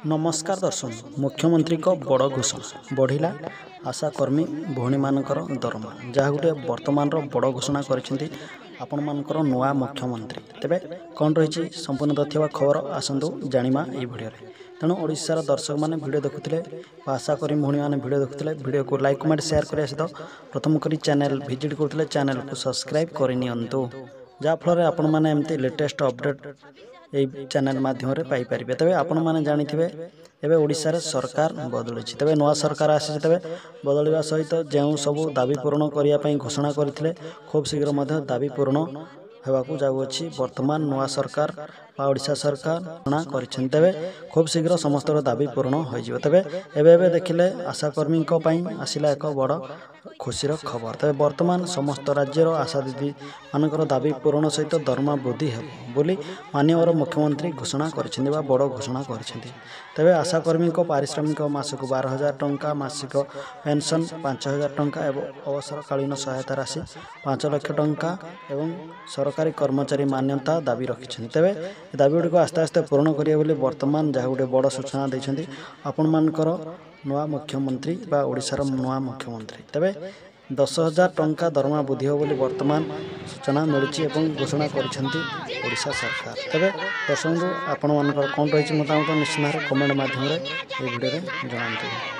नमस्कार दर्शक मुख्यमंत्री को बड़ घोषणा बढ़िला आशाकर्मी भौणी मानकर दरमा जहाँ गोटे वर्तमान बड़ घोषणा कर आपण मानकर नुआ मुख्यमंत्री तेबे कौन रही संपूर्ण तथ्य खबर आसतु जाना ये भिडियो तेणु ओडिशार दर्शक मैंने भिडियो देखुले आशाकर्मी भौणी मैंने भिडियो देखुले भिडियो को लाइक कमेंट शेयर करने सहित प्रथम करी चैनल विजिट करते चैनल को सब्सक्राइब करनियंतु जहाँफल आपण मैंने एमती लेटेस्ट अपडेट यही चैनल माध्यम पाइपर तेज आपण मैंने जाथे एवं ओडिशा रे सरकार बदलुची तेज नुआ सरकार आसी तेज बदलवा सहित जो सब दाबी पूरण करने घोषणा करते खूब शीघ्र दाबी पूरण होगाकू जाऊँगी वर्तमान नुआ सरकार ओडिशा सरकार घोषणा करें तेज खूब शीघ्र समस्त दाबी पूरण हो तेज एवं देखिले आशाकर्मी आसला एक बड़ खुशीर खबर तेज वर्तमान समस्त राज्यर आशा दीदी मानकर दाबी पूरण सहित दरमा वृद्धि होली माननीय मुख्यमंत्री घोषणा कर बड़ घोषणा कर तेज आशाकर्मी पारिश्रमिक मासक 12,000 टंका मासिक पेंशन 5,000 टंका एवं अवसरकालीन सहायता राशि 5 लाख टंका एवं सरकारी कर्मचारी मान्यता दाबी रखिंट तेज दाबी गुड़ी आस्ते आस्ते पूरण करेंगे वर्तमान जहाँ गोटे बड़ सूचना देते आपण मानकर नुआ मुख्यमंत्री बा ओडिशार नुआ मुख्यमंत्री तेबे 10,000 टंका दरमा वृद्धि हो वर्तमान सूचना मिली घोषणा करोडिशा सरकार तेबे दर्शक आपण मान कौन रही मतामत निश्चित भाव कमेंट माध्यम भिडियो जनाते।